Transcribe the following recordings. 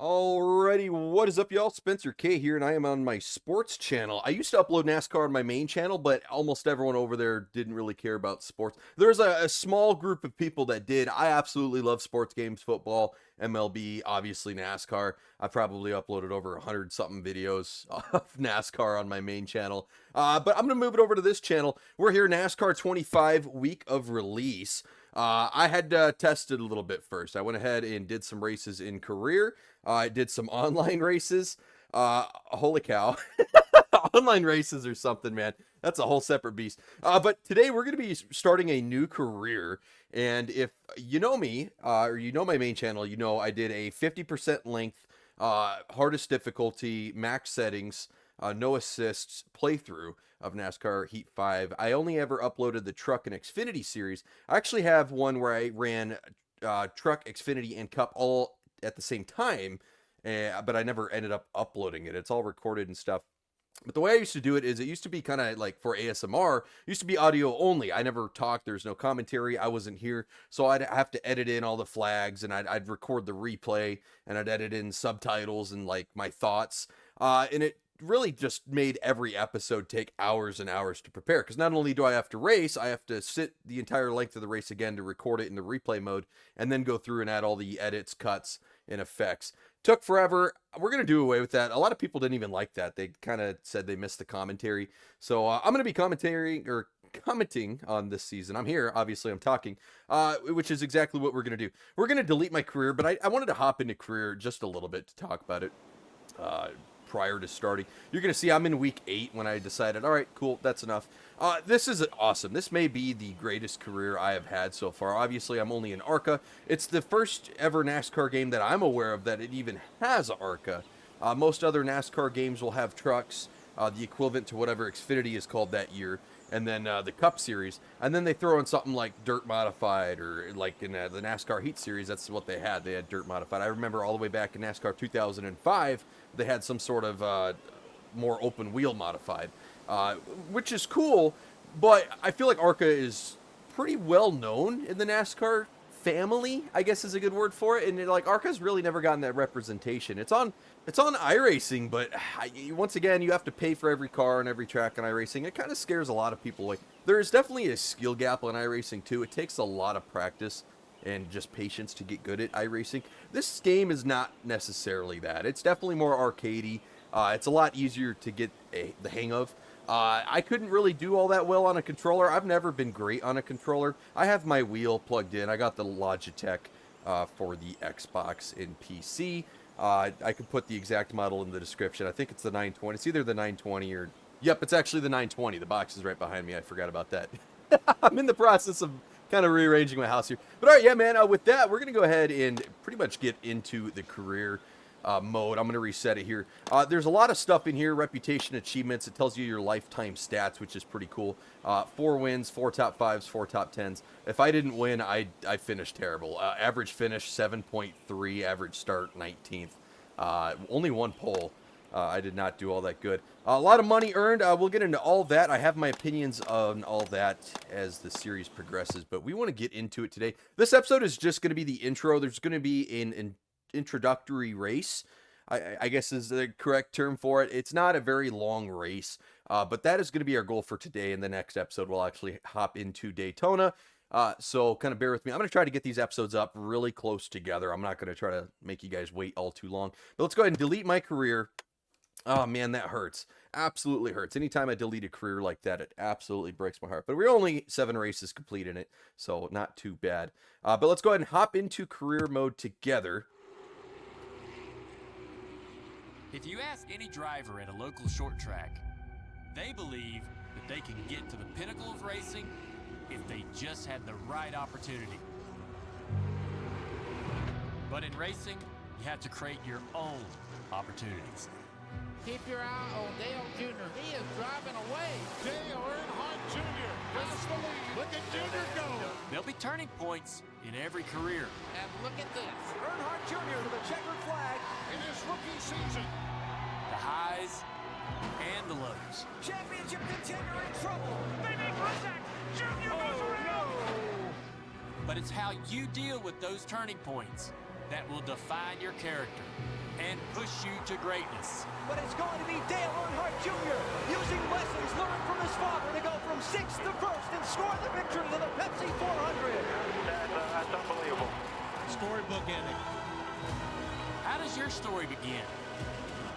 Alrighty, what is up, y'all? Spencer K here, and I am on my sports channel. I used to upload NASCAR on my main channel, but almost everyone over there didn't really care about sports. There's a small group of people that did. I absolutely love sports games, football, MLB, obviously NASCAR. I probably uploaded over 100-something videos of NASCAR on my main channel. But I'm going to move it over to this channel. We're here, NASCAR 25 week of release. I had tested a little bit first. I went ahead and did some races in career. I did some online races. Holy cow. Online races or something, man. That's a whole separate beast. But today we're going to be starting a new career. And if you know me, or you know my main channel, you know I did a 50% length, hardest difficulty, max settings, no assists playthrough of NASCAR Heat 5. I only ever uploaded the Truck and Xfinity series. I actually have one where I ran Truck, Xfinity, and Cup all at the same time, but I never ended up uploading it. It's all recorded and stuff. But the way I used to do it is it used to be kind of like for ASMR, it used to be audio only. I never talked. There's no commentary. I wasn't here. So I'd have to edit in all the flags, and I'd record the replay, and I'd edit in subtitles and like my thoughts. And it really just made every episode take hours and hours to prepare, because not only do I have to race, I have to sit the entire length of the race again to record it in the replay mode, and then go through and add all the edits, cuts, and effects. Took forever. We're going to do away with that. A lot of people didn't even like that. They kind of said they missed the commentary. So I'm going to be commenting on this season. I'm here, obviously I'm talking, which is exactly what we're going to do. We're going to delete my career, but I wanted to hop into career just a little bit to talk about it prior to starting. You're going to see I'm in week 8 when I decided, all right, cool, that's enough. This is awesome. This may be the greatest career I have had so far. Obviously, I'm only in Arca. It's the first ever NASCAR game that I'm aware of that it even has Arca. Most other NASCAR games will have trucks, the equivalent to whatever Xfinity is called that year, and then the Cup Series, and then they throw in something like Dirt Modified, or like in the NASCAR Heat Series, that's what they had. They had Dirt Modified. I remember all the way back in NASCAR 2005, they had some sort of more open wheel modified, which is cool, but I feel like Arca is pretty well known in the NASCAR family, I guess is a good word for it, and like Arca's really never gotten that representation. It's on iRacing, but once again, you have to pay for every car and every track on iRacing. It kind of scares a lot of people. Like, there is definitely a skill gap on iRacing too. It takes a lot of practice and just patience to get good at iRacing. This game is not necessarily that. It's definitely more arcadey. It's a lot easier to get the hang of. I couldn't really do all that well on a controller. I've never been great on a controller. I have my wheel plugged in. I got the Logitech for the Xbox and PC. I could put the exact model in the description. I think it's the 920. It's either the 920 or... Yep, it's actually the 920. The box is right behind me. I forgot about that. I'm in the process of kind of rearranging my house here. But all right, yeah, man, with that, we're going to go ahead and pretty much get into the career mode. I'm going to reset it here. There's a lot of stuff in here. Reputation, achievements. It tells you your lifetime stats, which is pretty cool. 4 wins, 4 top 5s, 4 top 10s. If I didn't win, I finished terrible. Average finish 7.3, average start 19th. Only 1 pole. I did not do all that good. A lot of money earned. We'll get into all that. I have my opinions on all that as the series progresses, but we want to get into it today. This episode is just going to be the intro. There's going to be an introductory race, I guess is the correct term for it. It's not a very long race, but that is going to be our goal for today. In the next episode, we'll actually hop into Daytona. So kind of bear with me. I'm going to try to get these episodes up really close together. I'm not going to try to make you guys wait all too long. But let's go ahead and delete my career. Oh, man, that hurts. Absolutely hurts. Anytime I delete a career like that, it absolutely breaks my heart. But we're only 7 races complete in it, so not too bad. But let's go ahead and hop into career mode together. If you ask any driver at a local short track, they believe that they can get to the pinnacle of racing if they just had the right opportunity. But in racing, you have to create your own opportunities. Keep your eye on Dale Jr. He is driving away. Dale Earnhardt Jr. Just the lead. Look at Jr. go. There'll be turning points in every career. And look at this. Earnhardt Jr. with a checkered flag in his rookie season. The highs and the lows. Championship contender in trouble. They make contact. Junior goes around. But it's how you deal with those turning points that will define your character and push you to greatness. But it's going to be Dale Earnhardt Jr. using lessons learned from his father to go from 6th to 1st and score the victory to the Pepsi 400. That's unbelievable. Storybook ending. How does your story begin?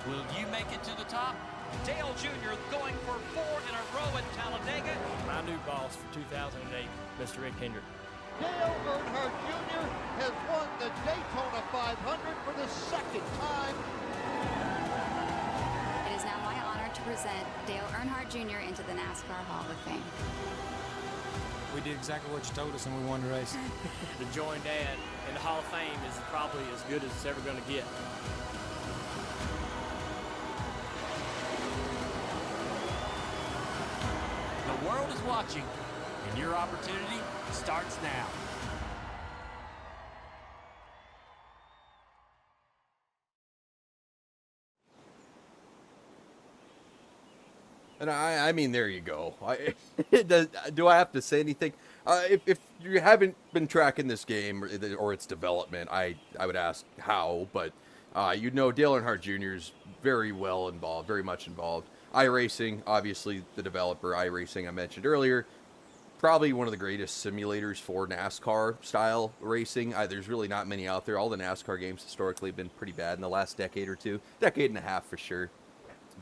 Will you make it to the top? Dale Jr. going for 4 in a row at Talladega. My new boss for 2008, Mr. Rick Hendrick. Dale Earnhardt Jr. has won the Daytona 500 for the second time. It is now my honor to present Dale Earnhardt Jr. into the NASCAR Hall of Fame. We did exactly what you told us and we won the race. To join Dad in the Hall of Fame is probably as good as it's ever going to get. The world is watching, and your opportunity starts now. And I mean, there you go. Do I have to say anything? If you haven't been tracking this game or its development, I would ask how, but you know Dale Earnhardt Jr. is very well involved, very much involved. iRacing, obviously the developer, iRacing I mentioned earlier, probably one of the greatest simulators for NASCAR style racing. There's really not many out there. All the NASCAR games historically have been pretty bad in the last decade or two, decade and a half for sure.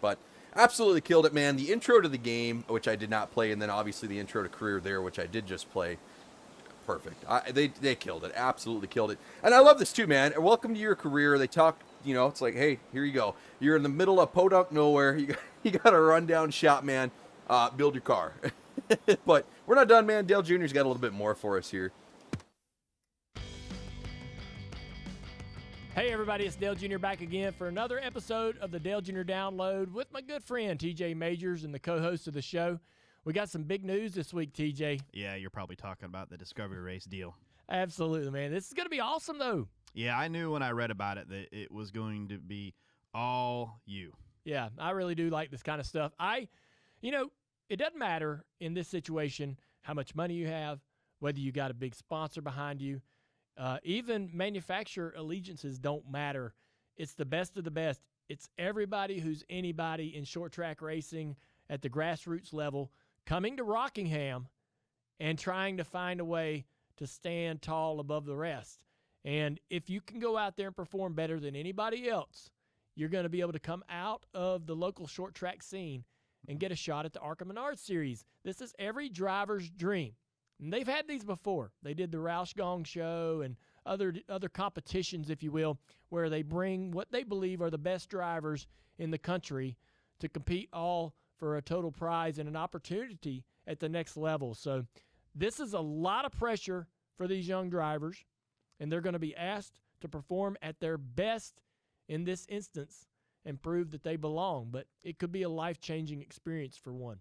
But absolutely killed it, man. The intro to the game, which I did not play, and then obviously the intro to Career there, which I did just play. Perfect. They killed it. Absolutely killed it. And I love this too, man. Welcome to your career. They talk, you know, it's like, hey, here you go. You're in the middle of podunk nowhere. You got a rundown shot, man. Build your car. But we're not done, man. Dale Jr.'s got a little bit more for us here. Hey everybody, it's Dale Jr. back again for another episode of the Dale Jr. Download with my good friend TJ Majors and the co-host of the show. We got some big news this week, TJ. Yeah, you're probably talking about the Discovery Race deal. Absolutely, man. This is going to be awesome, though. Yeah, I knew when I read about it that it was going to be all you. Yeah, I really do like this kind of stuff. It doesn't matter in this situation how much money you have, whether you got a big sponsor behind you. Even manufacturer allegiances don't matter. It's the best of the best. It's everybody who's anybody in short track racing at the grassroots level coming to Rockingham and trying to find a way to stand tall above the rest. And if you can go out there and perform better than anybody else, you're going to be able to come out of the local short track scene and get a shot at the Arca Series. This is every driver's dream. And they've had these before. They did the Roush Gong Show and other competitions, if you will, where they bring what they believe are the best drivers in the country to compete all for a total prize and an opportunity at the next level. So this is a lot of pressure for these young drivers, and they're going to be asked to perform at their best in this instance and prove that they belong. But it could be a life-changing experience for one.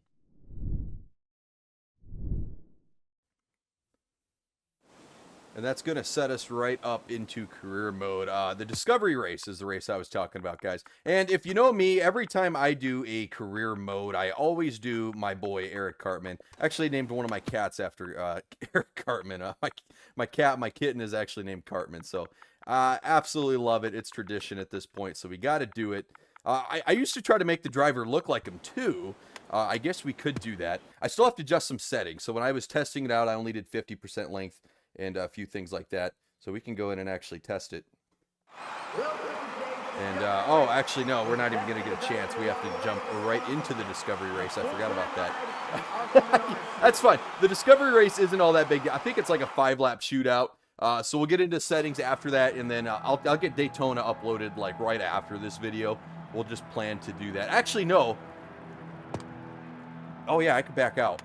And that's going to set us right up into career mode. The Discovery Race is the race I was talking about, guys. And if you know me, every time I do a career mode, I always do my boy, Eric Cartman. Actually named one of my cats after Eric Cartman. My kitten is actually named Cartman. So absolutely love it. It's tradition at this point, so we got to do it. I used to try to make the driver look like him, too. I guess we could do that. I still have to adjust some settings. So when I was testing it out, I only did 50% length. And a few things like that. So we can go in and actually test it. And, oh, actually, no, we're not even going to get a chance. We have to jump right into the Discovery Race. I forgot about that. That's fine. The Discovery Race isn't all that big. I think it's like a 5-lap shootout. So we'll get into settings after that. And then I'll get Daytona uploaded like right after this video. We'll just plan to do that. Actually, no. Oh, yeah, I can back out.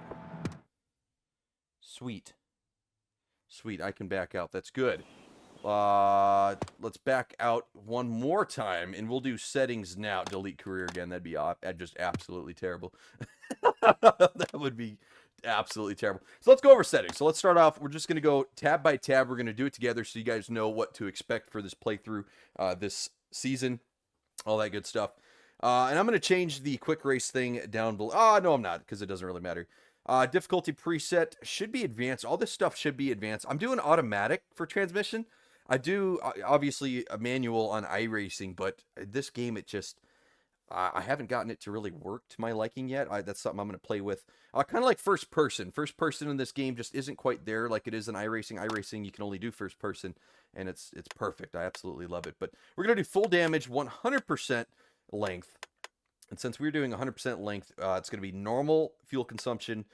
Sweet. Sweet, I can back out. That's good. Let's back out one more time, and we'll do settings now. Delete career again. That'd be just absolutely terrible. That would be absolutely terrible. So let's go over settings. So let's start off. We're just going to go tab by tab. We're going to do it together so you guys know what to expect for this playthrough this season. All that good stuff. And I'm going to change the quick race thing down below. No, I'm not, because it doesn't really matter. Difficulty preset should be advanced. All this stuff should be advanced. I'm doing automatic for transmission. I do obviously a manual on iRacing, but this game it just I haven't gotten it to really work to my liking yet. That's something I'm going to play with. Kind of like first person. First person in this game just isn't quite there like it is in iRacing. iRacing you can only do first person, and it's perfect. I absolutely love it. But we're going to do full damage, 100% length. And since we're doing 100% length, it's going to be normal fuel consumption,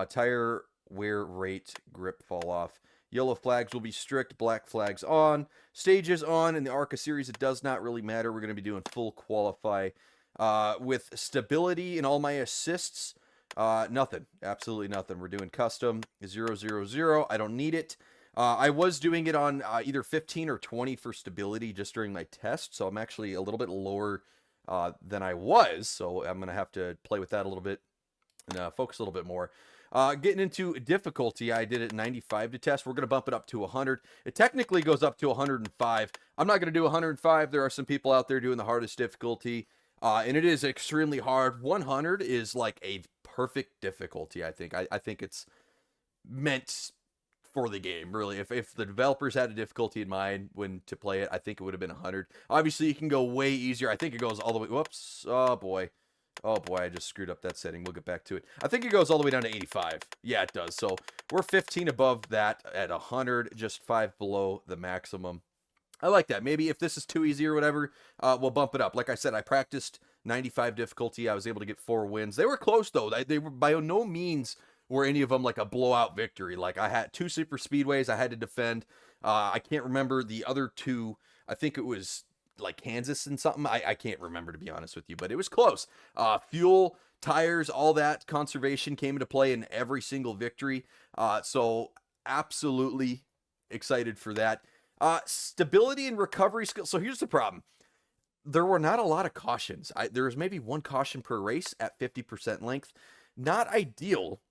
tire wear rate, grip fall off. Yellow flags will be strict, black flags on. Stages on. In the Arca series, it does not really matter. We're going to be doing full qualify. With stability and all my assists, nothing. Absolutely nothing. We're doing custom 000. I don't need it. I was doing it on either 15 or 20 for stability just during my test, so I'm actually a little bit lower than I was, so I'm going to have to play with that a little bit and focus a little bit more. Getting into difficulty, I did it 95 to test. We're going to bump it up to 100. It technically goes up to 105. I'm not going to do 105. There are some people out there doing the hardest difficulty. And it is extremely hard. 100 is like a perfect difficulty, I think. I think it's meant for the game, really. If the developers had a difficulty in mind when to play it, I think it would have been 100. Obviously, you can go way easier. I think it goes all the way... Whoops. Oh, boy. Oh, boy, I just screwed up that setting. We'll get back to it. I think it goes all the way down to 85. Yeah, it does. So we're 15 above that at 100, just 5 below the maximum. I like that. Maybe if this is too easy or whatever, we'll bump it up. Like I said, I practiced 95 difficulty. I was able to get 4 wins. They were close, though. They were by no means were any of them like a blowout victory. Like I had 2 super speedways I had to defend. I can't remember the other 2. I think it was like Kansas and something. I can't remember, to be honest with you, but it was close. Fuel, tires, all that conservation came into play in every single victory. So absolutely excited for that. Stability and recovery skills. So here's the problem. There were not a lot of cautions. There was maybe 1 caution per race at 50% length. Not ideal.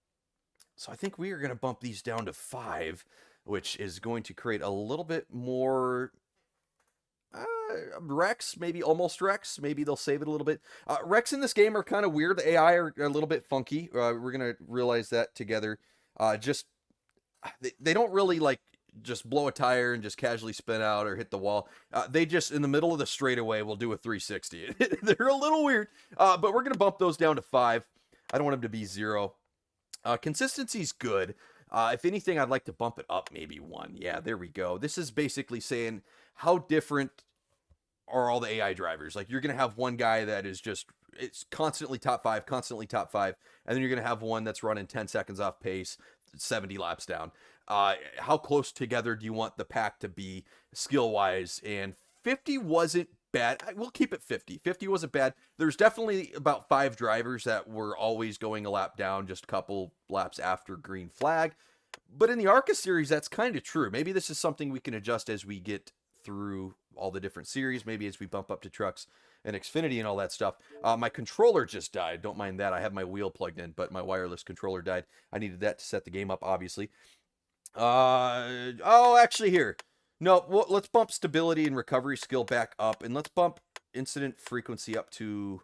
So I think we are going to bump these down to 5, which is going to create a little bit more wrecks, maybe almost wrecks. Maybe they'll save it a little bit. Wrecks in this game are kind of weird. The AI are a little bit funky. We're going to realize that together. They don't really like just blow a tire and just casually spin out or hit the wall. They just, in the middle of the straightaway, will do a 360. They're a little weird, but we're going to bump those down to 5. I don't want them to be 0. Consistency's good. If anything, I'd like to bump it up maybe 1. Yeah, there we go. This is basically saying how different are all the AI drivers. Like, you're going to have one guy that is just, it's constantly top 5, and then you're going to have one that's running 10 seconds off pace, 70 laps down. How close together do you want the pack to be skill-wise? And 50 wasn't bad. We'll keep it 50. 50 wasn't bad. There's definitely about 5 drivers that were always going a lap down, just a couple laps after green flag. But in the Arca series, that's kind of true. Maybe this is something we can adjust as we get through all the different series, maybe as we bump up to trucks and Xfinity and all that stuff. My controller just died. Don't mind that. I have my wheel plugged in, but my wireless controller died. I needed that to set the game up, obviously. Actually here. No, well, let's bump stability and recovery skill back up, and let's bump incident frequency up to,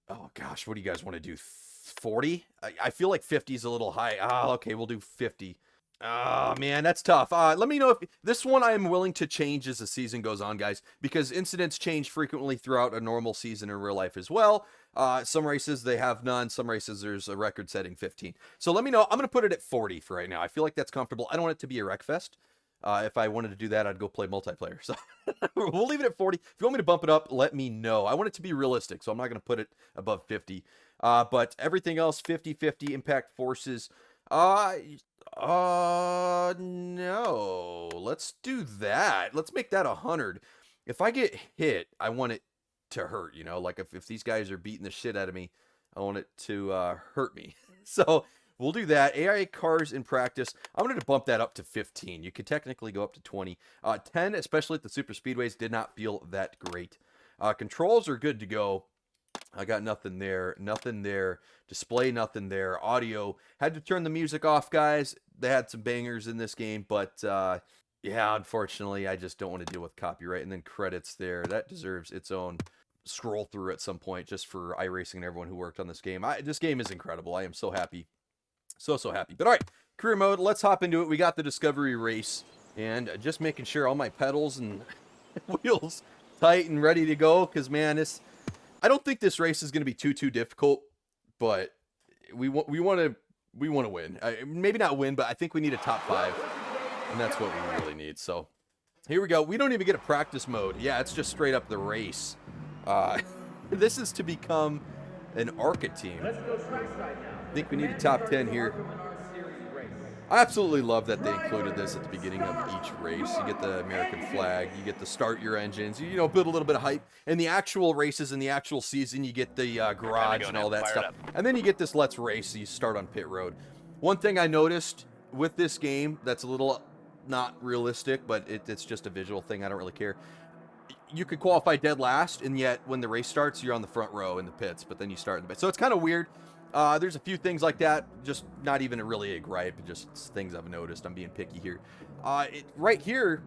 oh gosh, what do you guys want to do? 40? I feel like 50 is a little high. Okay, we'll do 50. Oh, man, that's tough. Let me know if this one I am willing to change as the season goes on, guys, because incidents change frequently throughout a normal season in real life as well. Some races, they have none. Some races, there's a record-setting 15. So let me know. I'm going to put it at 40 for right now. I feel like that's comfortable. I don't want it to be a wreck fest. If I wanted to do that, I'd go play multiplayer. So we'll leave it at 40. If you want me to bump it up, let me know. I want it to be realistic, so I'm not going to put it above 50. But everything else, 50-50, impact forces. No. Let's do that. Let's make that 100. If I get hit, I want it to hurt, you know? Like, if these guys are beating the shit out of me, I want it to hurt me. So we'll do that. AI cars in practice, I'm going to bump that up to 15. You could technically go up to 20. 10, especially at the super speedways, did not feel that great. Controls are good to go. I got nothing there. Nothing there. Display, nothing there. Audio. Had to turn the music off, guys. They had some bangers in this game, but yeah, unfortunately, I just don't want to deal with copyright. And then credits there. That deserves its own scroll through at some point, just for iRacing and everyone who worked on this game. This game is incredible. I am so happy. So happy. But all right, career mode. Let's hop into it. We got the Discovery race And just making sure all my pedals and wheels tight and ready to go. Because, man, I don't think this race is going to be too difficult. But we want to win. Maybe not win, but I think we need a top 5. And that's what we really need. So here we go. We don't even get a practice mode. Yeah, it's just straight up the race. This is to become an Arca team. I think we need a top 10 here. I absolutely love that they included this at the beginning of each race. You get the American flag, you get the start your engines, you know, build a little bit of hype. In the actual races, in the actual season, you get the garage and all that stuff. And then you get this let's race, so you start on pit road. One thing I noticed with this game that's a little not realistic, but it's just a visual thing, I don't really care. You could qualify dead last, and yet when the race starts, you're on the front row in the pits, but then you start in the pit. So it's kind of weird. There's a few things like that, just not even really a gripe, just things I've noticed. I'm being picky here. Right here,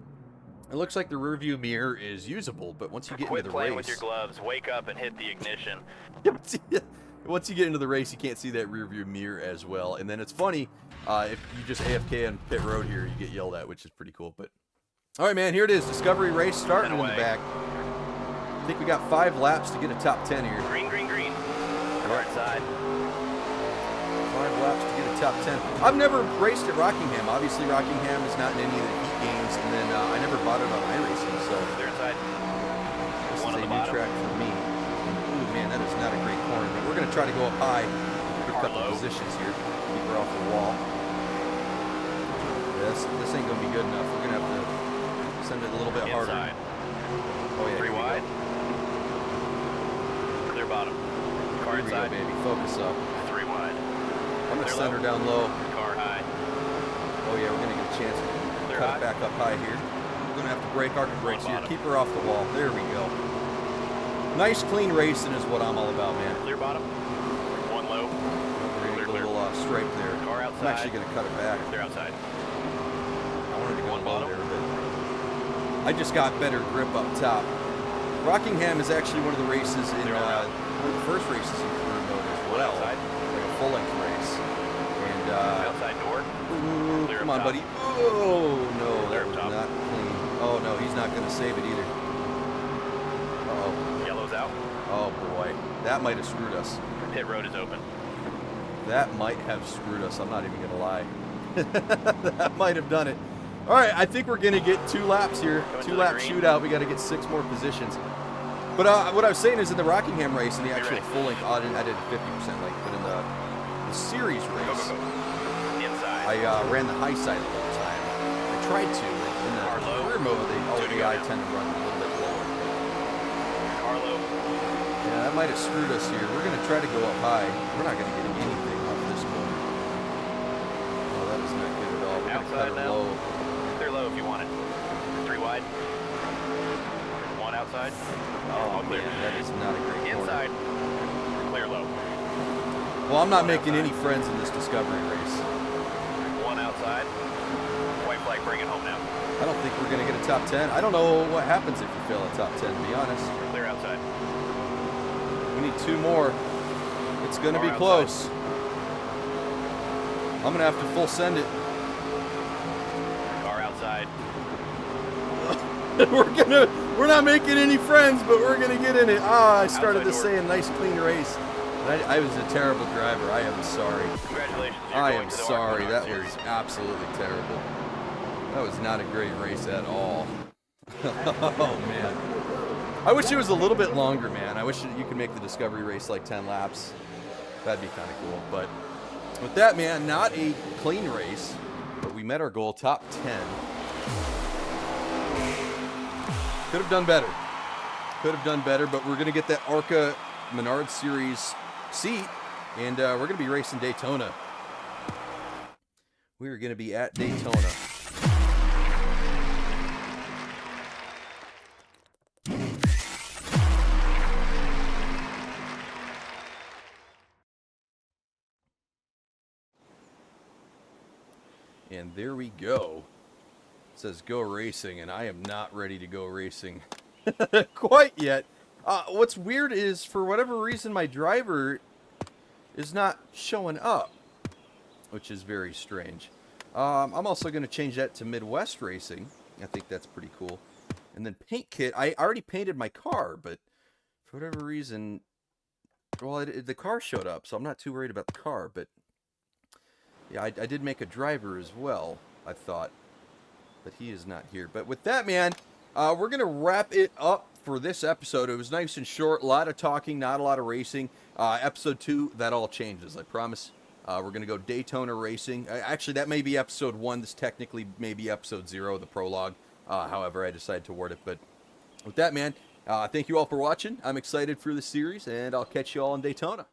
it looks like the rear view mirror is usable, but once you get into the playing race... with your gloves, wake up and hit the ignition. Once you get into the race, you can't see that rear view mirror as well. And then it's funny, if you just AFK on pit road here, you get yelled at, which is pretty cool. But all right, man, here it is. Discovery race starting in the back. I think we got 5 laps to get a top 10 here. Green, green, green. Car inside. 5 laps to get a top 10. I've never raced at Rockingham. Obviously, Rockingham is not in any of the heat games, and then I never bought it on iRacing, so They're inside. this is a new track for me. Ooh, man, that is not a great corner. But we're going to try to go up high. Get a couple positions here. Keep her off the wall. This ain't going to be good enough. We're going to have to send it a little bit harder. Oh, yeah. 3 wide. Clear bottom. Car Here we inside. go, baby. Focus up. 3 wide. I'm going to send her down low. Car high. Oh, yeah, we're going to get a chance to cut it back up high here. We're going to have to break Arca brakes here. Keep her off the wall. There we go. Nice, clean racing is what I'm all about, man. Clear bottom. 1 low. Clear, little stripe there. Car outside. I'm actually going to cut it back. They're outside. I wanted to go low there a bit. I just got better grip up top. Rockingham is actually one of the races in one of the first races in career mode as well. Like a full-length race. And outside door. Ooh, come on, buddy. Oh no, that was not clean. Oh no, he's not going to save it either. Uh-oh. Yellow's out. Oh boy, that might have screwed us. Pit road is open. That might have screwed us. I'm not even going to lie. That might have done it. All right, I think we're going to get 2 laps here. 2-lap shootout. We got to get 6 more positions. But what I was saying is in the Rockingham race, in the actual full length, I did 50% length, but in the series race, I ran the high side the whole time. I tried to. In the career mode, I tend to run a little bit lower. Yeah, that might have screwed us here. We're going to try to go up high. We're not going to get anything off this corner. Oh, that is not good at all. We're going to cut her low. Clear low if you want it. 3 wide. 1 outside. Oh, clear. Man, that is not a great corner. Inside. Clear low. Well, I'm not making any friends in this discovery race. 1 outside. White flag, bring it home now. I don't think we're going to get a top 10. I don't know what happens if we fail a top 10, to be honest. Clear outside. We need 2 more. It's going to be close. I'm going to have to full send it. Car outside. We're not making any friends, but we're going to get in it. I started this saying nice, clean race. I was a terrible driver. I am sorry. Congratulations. I am sorry. That was absolutely terrible. That was not a great race at all. Oh, man. I wish it was a little bit longer, man. I wish you could make the discovery race like 10 laps. That'd be kind of cool. But with that, man, not a clean race, but we met our goal, top 10. Could have done better. Could have done better, but we're going to get that Arca Menard Series seat, and we're going to be racing Daytona. We're going to be at Daytona. And there we go. It says go racing, and I am not ready to go racing quite yet. What's weird is, for whatever reason, my driver is not showing up, which is very strange. I'm also going to change that to Midwest Racing. I think that's pretty cool. And then paint kit. I already painted my car, but for whatever reason, well, the car showed up, so I'm not too worried about the car. But yeah, I did make a driver as well, I thought, but he is not here. But with that, man, we're going to wrap it up for this episode. It was nice and short, a lot of talking, not a lot of racing. Episode 2, that all changes, I promise. We're going to go Daytona racing. Actually, that may be episode 1. This technically may be episode 0, the prologue. However I decide to word it. But with that, man, thank you all for watching. I'm excited for the series, and I'll catch you all in Daytona.